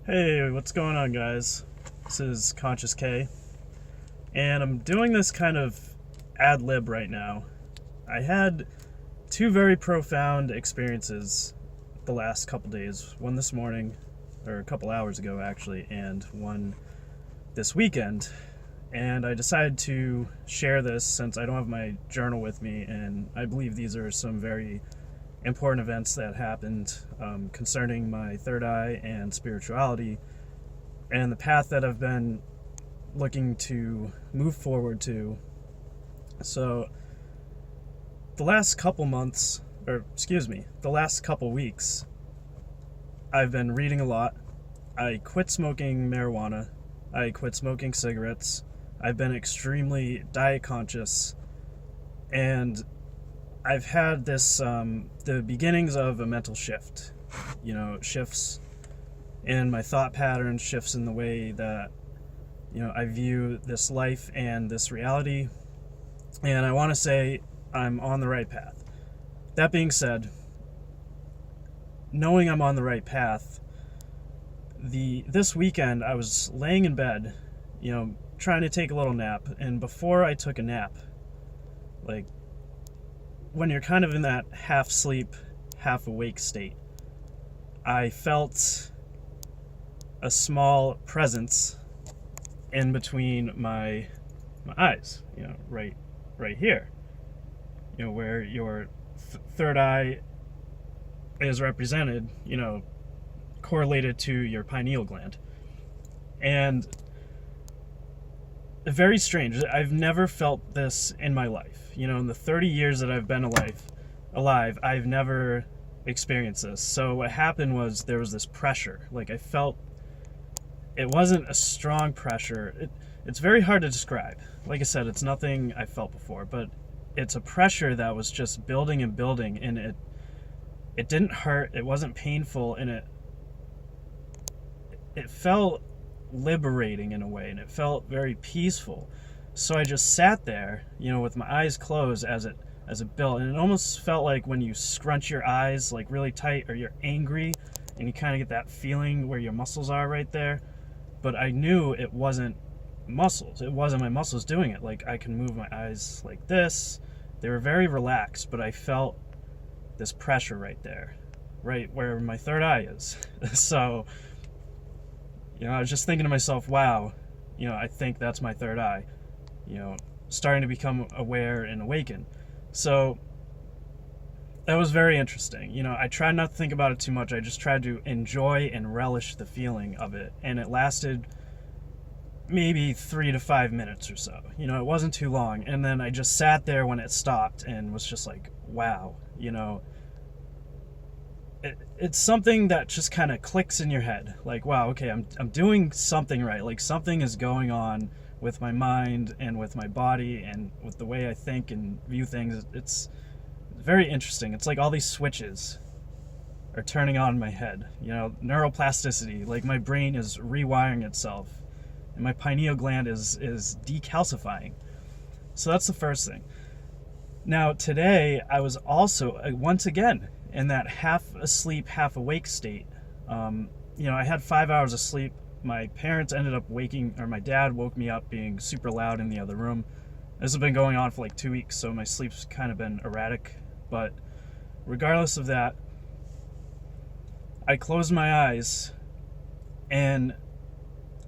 Hey, what's going on, guys? This is Conscious K, and I'm doing this kind of ad lib right now. I had two very profound experiences the last couple days. One this morning, or a couple hours ago actually, and one this weekend. And I decided to share this since I don't have my journal with me, and I believe these are some very important events that happened concerning my third eye and spirituality and the path that I've been looking to move forward to. So the last couple weeks, I've been reading a lot. I quit smoking marijuana. I quit smoking cigarettes. I've been extremely diet conscious, and I've had this, the beginnings of a mental shift, shifts in my thought patterns, shifts in the way that, I view this life and this reality. And I want to say I'm on the right path. That being said, knowing I'm on the right path, this weekend I was laying in bed, trying to take a little nap. And before I took a nap, when you're kind of in that half sleep, half awake state, I felt a small presence in between my eyes, right here, where your third eye is represented, correlated to your pineal gland. And very strange. I've never felt this in my life. In the 30 years that I've been alive, I've never experienced this. So what happened was there was this pressure. I felt it wasn't a strong pressure. It's very hard to describe. Like I said, it's nothing I felt before, but it's a pressure that was just building and building, and it didn't hurt. It wasn't painful, and it felt liberating in a way, and it felt very peaceful. So I just sat there, with my eyes closed as it built, and it almost felt like when you scrunch your eyes really tight, or you're angry and you kind of get that feeling where your muscles are right there. But I knew it wasn't muscles. It wasn't my muscles doing it. I can move my eyes like this. They were very relaxed, but I felt this pressure right there, right where my third eye is. So I was just thinking to myself, wow, I think that's my third eye, starting to become aware and awaken. So that was very interesting. I tried not to think about it too much. I just tried to enjoy and relish the feeling of it. And it lasted maybe 3 to 5 minutes or so. It wasn't too long. And then I just sat there when it stopped and was just like, wow, it's something that just kind of clicks in your head. Wow, okay, I'm doing something right. Something is going on with my mind and with my body and with the way I think and view things. It's very interesting. It's like all these switches are turning on in my head. Neuroplasticity. My brain is rewiring itself, and my pineal gland is decalcifying. So that's the first thing. Now today I was also once again in that half asleep, half awake state. I had 5 hours of sleep. My parents ended up my dad woke me up being super loud in the other room. This has been going on for 2 weeks, so my sleep's kind of been erratic. But regardless of that, I closed my eyes and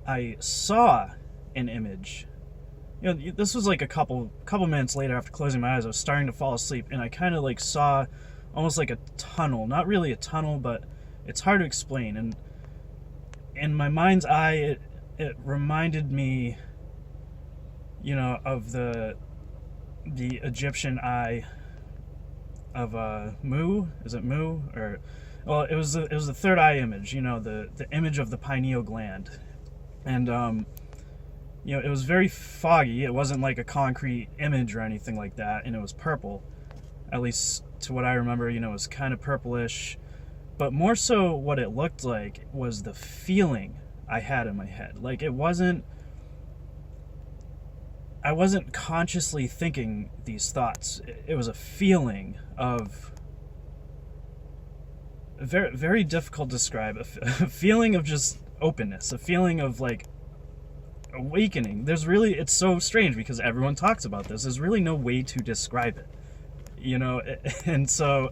I saw an image. This was a couple minutes later after closing my eyes. I was starting to fall asleep, and I kind of saw almost like a tunnel. Not really a tunnel, but it's hard to explain. And in my mind's eye, it reminded me, of the Egyptian eye of Mu. Is it Mu? Or it was the third eye image. The image of the pineal gland. And it was very foggy. It wasn't like a concrete image or anything like that, and it was purple. At least to what I remember, it was kind of purplish. But more so what it looked like was the feeling I had in my head. I wasn't consciously thinking these thoughts. It was a feeling of very, very difficult to describe. A feeling of just openness, a feeling of like awakening. It's so strange because everyone talks about this. There's really no way to describe it, and so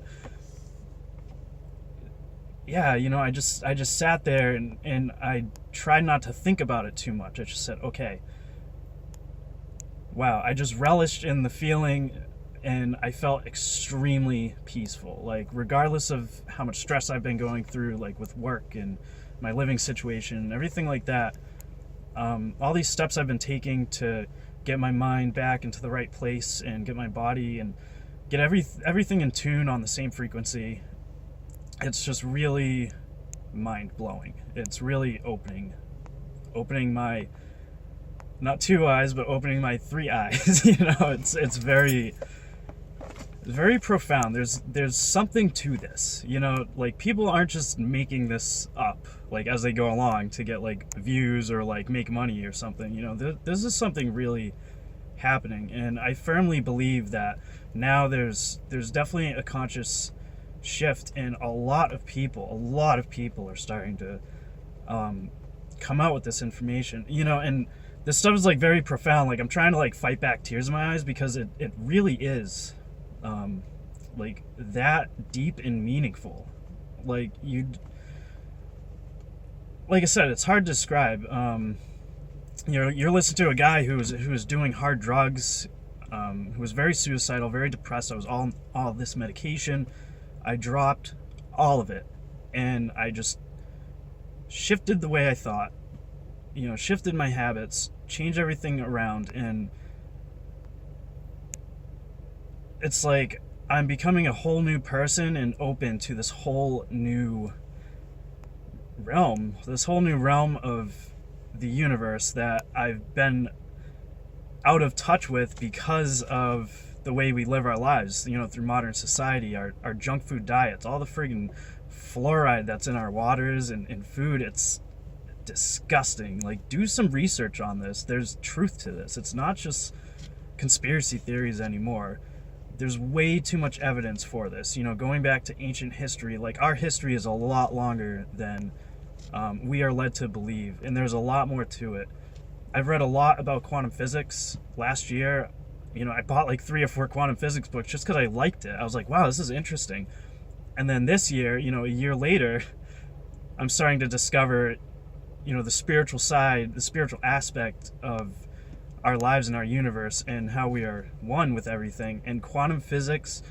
yeah, I just sat there and I tried not to think about it too much. I just said, okay, wow, I just relished in the feeling, and I felt extremely peaceful. Like, regardless of how much stress I've been going through, like with work and my living situation and everything like that, all these steps I've been taking to get my mind back into the right place and get my body and get everything in tune on the same frequency, it's just really mind-blowing. It's really opening my, not 2 eyes, but opening my 3 eyes. It's very profound. There's something to this. Like, people aren't just making this up like as they go along to get like views or like make money or something. This is something really happening, and I firmly believe that now there's definitely a conscious shift, and a lot of people are starting to come out with this information, and this stuff is like very profound. Like, I'm trying to like fight back tears in my eyes because it really is like that deep and meaningful. Like I said, it's hard to describe. You're listening to a guy who was doing hard drugs, who was very suicidal, very depressed. I was all this medication. I dropped all of it, and I just shifted the way I thought, shifted my habits, changed everything around, and it's like I'm becoming a whole new person and open to this whole new realm of the universe that I've been out of touch with because of the way we live our lives, through modern society, our junk food diets, all the friggin' fluoride that's in our waters and food. It's disgusting. Like, do some research on this. There's truth to this. It's not just conspiracy theories anymore. There's way too much evidence for this. Going back to ancient history, like, our history is a lot longer than we are led to believe, and there's a lot more to it. I've read a lot about quantum physics. Last year, I bought like 3 or 4 quantum physics books just because I liked it. I was like, wow, this is interesting. And then this year, a year later, I'm starting to discover, the spiritual side, the spiritual aspect of our lives and our universe and how we are one with everything. And quantum physics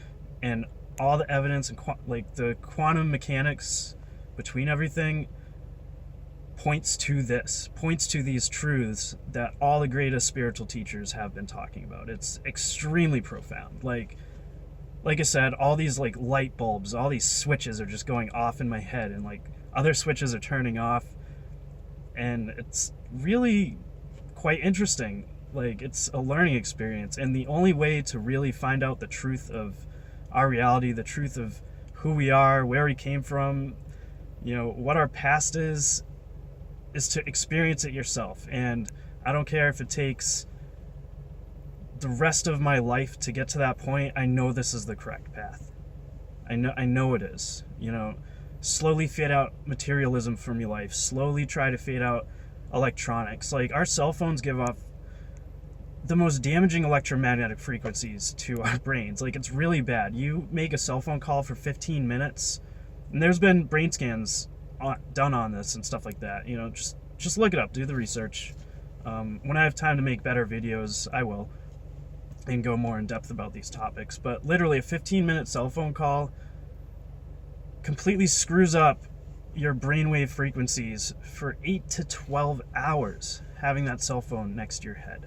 and all the evidence and the quantum mechanics between everything points to these truths that all the greatest spiritual teachers have been talking about. It's extremely profound. Like I said, all these like light bulbs, all these switches are just going off in my head, and like other switches are turning off, and it's really quite interesting. Like, it's a learning experience, and the only way to really find out the truth of our reality, the truth of who we are, where we came from, what our past is to experience it yourself. And I don't care if it takes the rest of my life to get to that point. I know this is the correct path. I know it is. Slowly fade out materialism from your life. Slowly try to fade out electronics. Like, our cell phones give off the most damaging electromagnetic frequencies to our brains. Like, it's really bad. You make a cell phone call for 15 minutes, and there's been brain scans done on this and stuff like that. Just look it up, do the research. When I have time to make better videos, I will, and go more in depth about these topics. But literally, a 15-minute cell phone call completely screws up your brainwave frequencies for 8 to 12 hours, having that cell phone next to your head.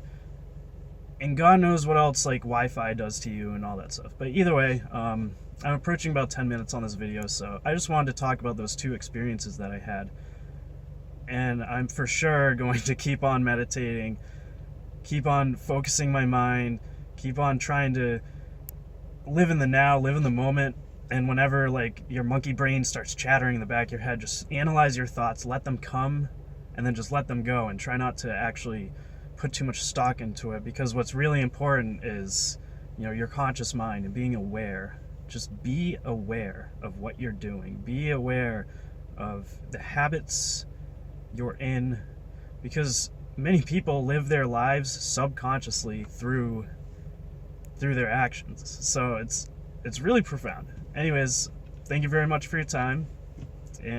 And God knows what else like Wi-Fi does to you and all that stuff. But either way, I'm approaching about 10 minutes on this video, so I just wanted to talk about those 2 experiences that I had. And I'm for sure going to keep on meditating, keep on focusing my mind, keep on trying to live in the now, live in the moment. And whenever like your monkey brain starts chattering in the back of your head, just analyze your thoughts, let them come, and then just let them go, and try not to actually put too much stock into it. Because what's really important is, your conscious mind and being aware. Just be aware of what you're doing. Be aware of the habits you're in, because many people live their lives subconsciously through their actions. So it's really profound. Anyways, thank you very much for your time.